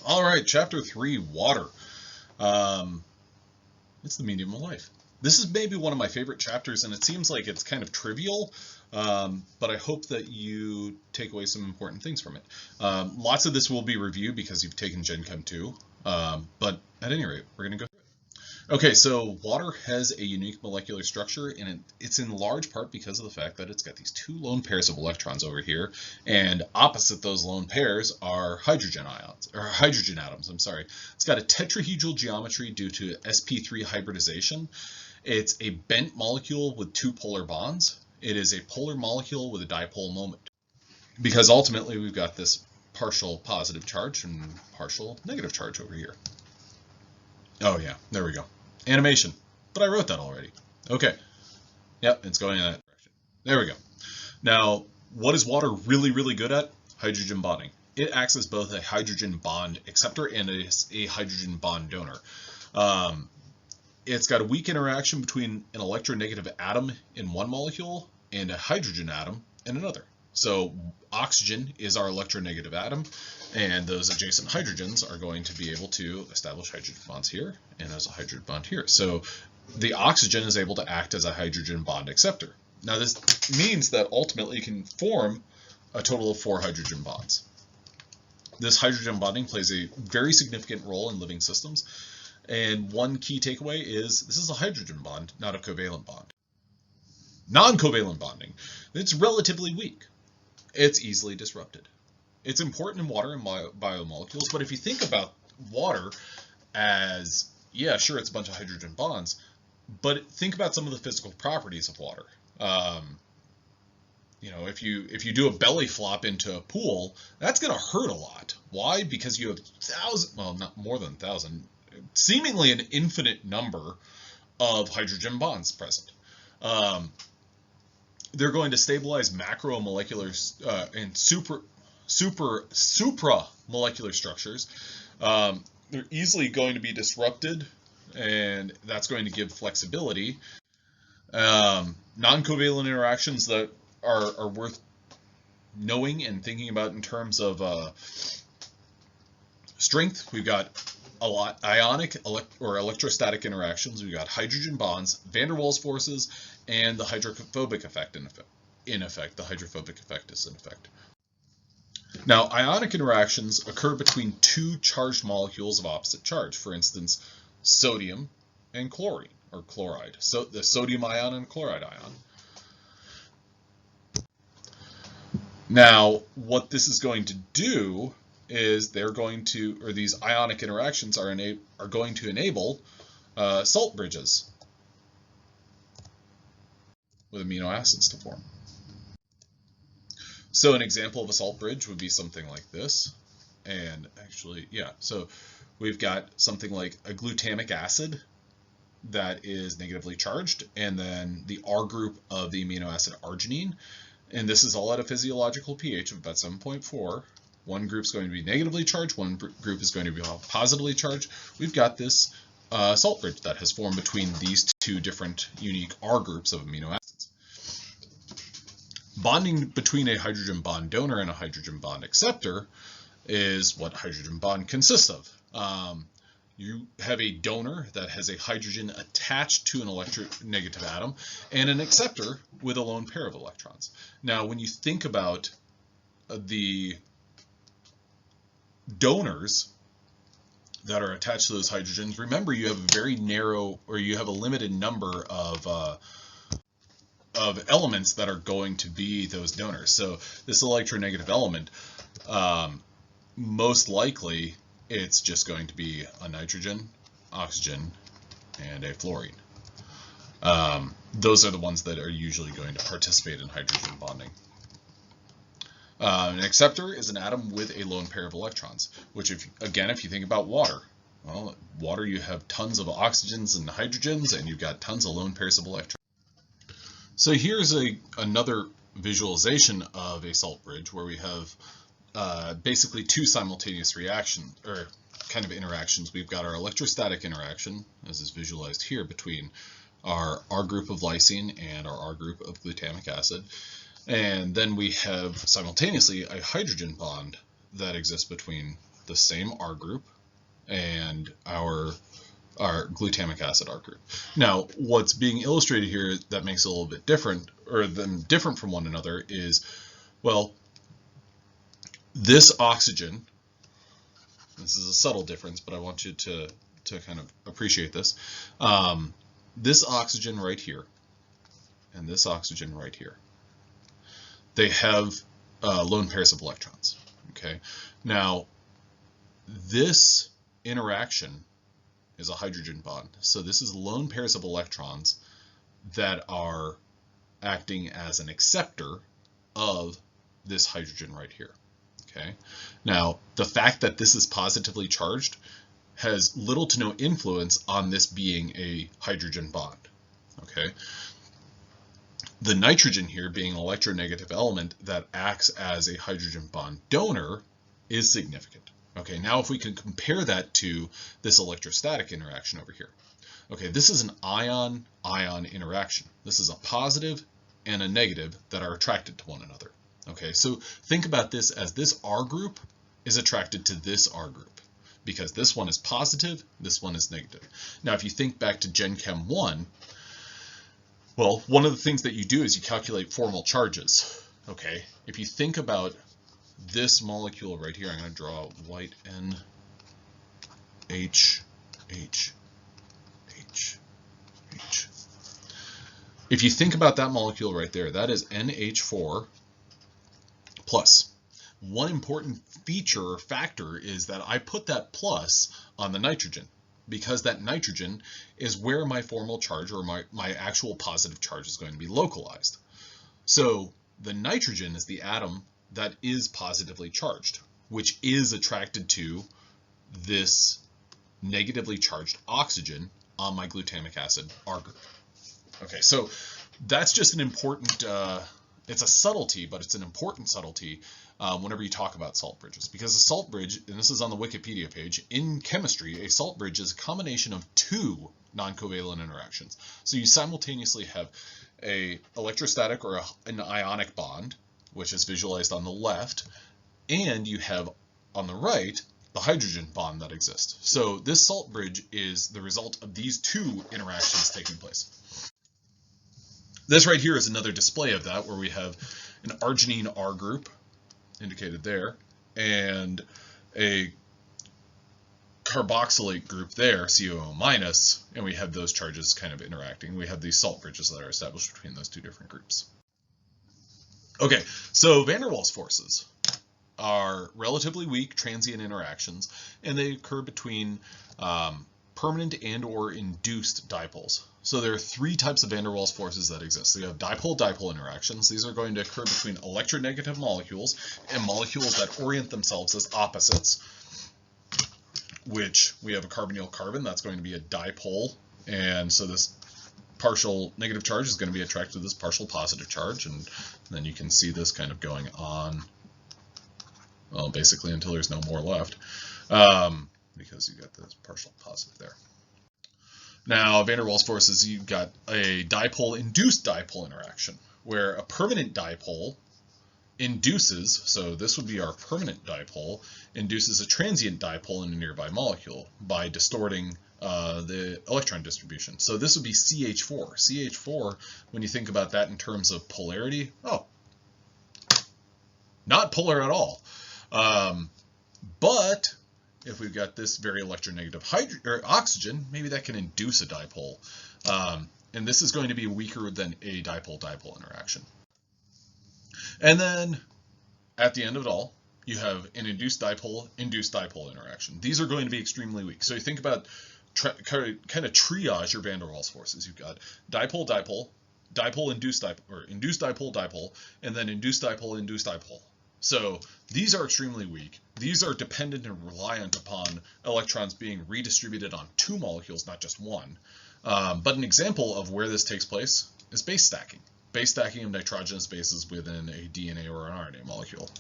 All right, chapter 3, water. Um, it's the medium of life. This is maybe one of my favorite chapters, and it seems like it's kind of trivial, but I hope that you take away some important things from it. Lots of this will be review because you've taken Gen Chem 2, but at any rate, we're going to go. Okay, so water has a unique molecular structure, and it's in large part because of the fact that it's got these two lone pairs of electrons over here, and opposite those lone pairs are hydrogen ions, or hydrogen atoms, I'm sorry. It's got a tetrahedral geometry due to sp3 hybridization. It's a bent molecule with two polar bonds. It is a polar molecule with a dipole moment. Because ultimately we've got this partial positive charge and partial negative charge over here. Oh yeah, there we go. Animation. But I wrote that already. Okay. Yep, it's going in that direction. There we go. Now, what is water really, really good at? Hydrogen bonding. It acts as both a hydrogen bond acceptor and a hydrogen bond donor. It's got a weak interaction between an electronegative atom in one molecule and a hydrogen atom in another. So oxygen is our electronegative atom, and those adjacent hydrogens are going to be able to establish hydrogen bonds here, and there's a hydrogen bond here. So the oxygen is able to act as a hydrogen bond acceptor. Now this means that ultimately you can form a total of 4 hydrogen bonds. This hydrogen bonding plays a very significant role in living systems, and one key takeaway is this is a hydrogen bond, not a covalent bond. Non-covalent bonding, it's relatively weak. It's easily disrupted. It's important in water and biomolecules, but if you think about water as, yeah, sure, it's a bunch of hydrogen bonds, but think about some of the physical properties of water. If you do a belly flop into a pool, that's going to hurt a lot. Why? Because you have not more than 1,000, seemingly an infinite number of hydrogen bonds present. They're going to stabilize macromolecular and supramolecular structures. They're easily going to be disrupted, and that's going to give flexibility. Non-covalent interactions that are worth knowing and thinking about in terms of strength. We've got a lot ionic or electrostatic interactions. We've got hydrogen bonds, van der Waals forces, and the hydrophobic effect in effect. The hydrophobic effect is in effect. Now, ionic interactions occur between two charged molecules of opposite charge. For instance, sodium and chlorine, or chloride. So the sodium ion and chloride ion. Now, what this is going to do is these ionic interactions are going to enable salt bridges with amino acids to form. So an example of a salt bridge would be something like this. And actually, yeah, so we've got something like a glutamic acid that is negatively charged, and then the R group of the amino acid arginine. And this is all at a physiological pH of about 7.4. One group is going to be negatively charged, one group is going to be positively charged. We've got this salt bridge that has formed between these two different unique R groups of amino acids. Bonding between a hydrogen bond donor and a hydrogen bond acceptor is what hydrogen bond consists of. You have a donor that has a hydrogen attached to an electronegative atom and an acceptor with a lone pair of electrons. Now, when you think about the donors that are attached to those hydrogens, remember you have a very narrow, or you have a limited number of elements that are going to be those donors. So this electronegative element, most likely it's just going to be a nitrogen, oxygen, and a fluorine. Those are the ones that are usually going to participate in hydrogen bonding. An acceptor is an atom with a lone pair of electrons, which if you think about water, well, water you have tons of oxygens and hydrogens, and you've got tons of lone pairs of electrons. So here's another visualization of a salt bridge where we have basically two simultaneous reactions, or kind of interactions. We've got our electrostatic interaction, as is visualized here, between our R group of lysine and our R group of glutamic acid. And then we have simultaneously a hydrogen bond that exists between the same R group and our glutamic acid R group. Now, what's being illustrated here that makes it a little bit different, or them different from one another, is, well, this oxygen, this is a subtle difference, but I want you to kind of appreciate this. This oxygen right here and this oxygen right here, they have lone pairs of electrons. Okay, now this interaction is a hydrogen bond. So this is lone pairs of electrons that are acting as an acceptor of this hydrogen right here. Okay. Now, the fact that this is positively charged has little to no influence on this being a hydrogen bond. Okay. The nitrogen here, being an electronegative element that acts as a hydrogen bond donor, is significant. Okay, now if we can compare that to this electrostatic interaction over here. Okay, this is an ion-ion interaction. This is a positive and a negative that are attracted to one another. Okay, so think about this as this R group is attracted to this R group because this one is positive, this one is negative. Now, if you think back to Gen Chem 1, well, one of the things that you do is you calculate formal charges. Okay, if you think about this molecule right here, I'm going to draw white N, H, H, H, H. If you think about that molecule right there, that is NH4 plus. One important feature or factor is that I put that plus on the nitrogen because that nitrogen is where my formal charge or my actual positive charge is going to be localized. So the nitrogen is the atom that is positively charged, which is attracted to this negatively charged oxygen on my glutamic acid R group. Okay, so that's just an important, it's a subtlety, but it's an important subtlety whenever you talk about salt bridges. Because a salt bridge, and this is on the Wikipedia page, in chemistry, a salt bridge is a combination of two non-covalent interactions. So you simultaneously have a electrostatic or an ionic bond, which is visualized on the left, and you have on the right the hydrogen bond that exists. So this salt bridge is the result of these two interactions taking place. This right here is another display of that, where we have an arginine R group indicated there and a carboxylate group there, COO minus, and we have those charges kind of interacting. We have these salt bridges that are established between those two different groups. Okay, so van der Waals forces are relatively weak transient interactions, and they occur between permanent and or induced dipoles. So there are three types of van der Waals forces that exist. So you have dipole-dipole interactions. These are going to occur between electronegative molecules and molecules that orient themselves as opposites, which we have a carbonyl carbon, that's going to be a dipole, and so this partial negative charge is going to be attracted to this partial positive charge, and then you can see this kind of going on, well, basically until there's no more left, because you got this partial positive there. Now, van der Waals forces, you've got a dipole-induced dipole interaction, where a permanent dipole induces, so this would be our permanent dipole, induces a transient dipole in a nearby molecule by distorting the electron distribution. So this would be CH4. CH4, when you think about that in terms of polarity, oh, not polar at all. But if we've got this very electronegative oxygen, maybe that can induce a dipole. And this is going to be weaker than a dipole-dipole interaction. And then at the end of it all, you have an induced dipole interaction. These are going to be extremely weak. So you think about kind of triage your van der Waals forces. You've got dipole-dipole, dipole-induced dipole, or induced dipole-dipole, and then induced dipole-induced dipole. So these are extremely weak. These are dependent and reliant upon electrons being redistributed on two molecules, not just one. But an example of where this takes place is base stacking. Base stacking of nitrogenous bases within a DNA or an RNA molecule.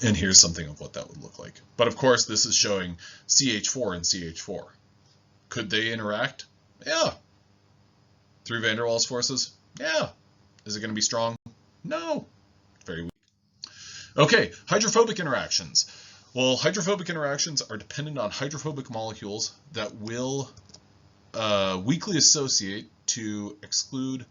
And here's something of what that would look like. But of course, this is showing CH4 and CH4. Could they interact? Yeah. Through van der Waals forces? Yeah. Is it going to be strong? No. Very weak. Okay, hydrophobic interactions. Well, hydrophobic interactions are dependent on hydrophobic molecules that will weakly associate to exclude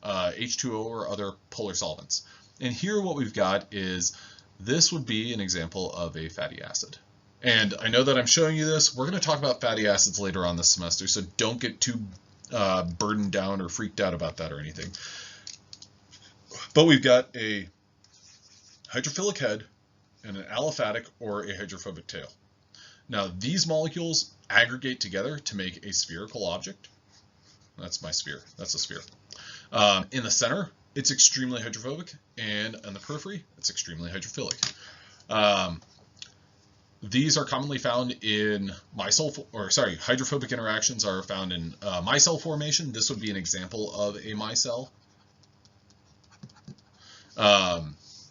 H2O or other polar solvents. And here what we've got is, this would be an example of a fatty acid. And I know that I'm showing you this. We're going to talk about fatty acids later on this semester, so don't get too burdened down or freaked out about that or anything. But we've got a hydrophilic head and an aliphatic or a hydrophobic tail. Now, these molecules aggregate together to make a spherical object. That's my sphere. That's a sphere. In the center, it's extremely hydrophobic, and on the periphery, it's extremely hydrophilic. These are commonly found in hydrophobic interactions are found in micelle formation. This would be an example of a micelle.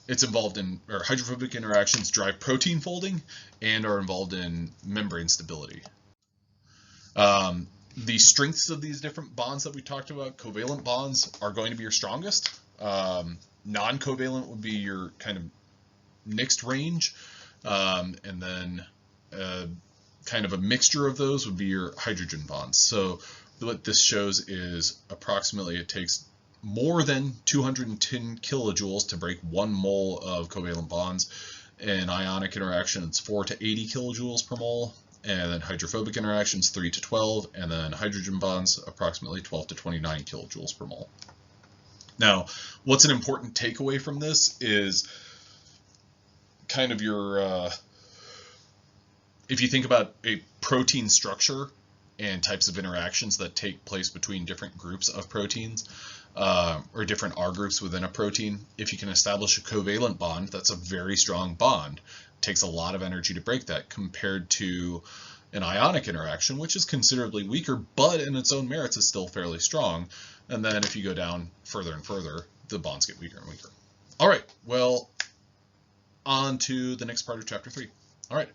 It's involved in, or hydrophobic interactions drive protein folding and are involved in membrane stability. The strengths of these different bonds that we talked about, covalent bonds are going to be your strongest. Non-covalent would be your kind of mixed range. And then kind of a mixture of those would be your hydrogen bonds. So what this shows is approximately it takes more than 210 kilojoules to break 1 mole of covalent bonds. In ionic interaction, it's 4 to 80 kilojoules per mole. And then hydrophobic interactions, 3 to 12. And then hydrogen bonds, approximately 12 to 29 kilojoules per mole. Now, what's an important takeaway from this is kind of your, if you think about a protein structure and types of interactions that take place between different groups of proteins, or different R groups within a protein, if you can establish a covalent bond, that's a very strong bond. It takes a lot of energy to break that compared to an ionic interaction, which is considerably weaker, but in its own merits is still fairly strong. And then if you go down further and further, the bonds get weaker and weaker. All right, well, on to the next part of chapter 3. All right.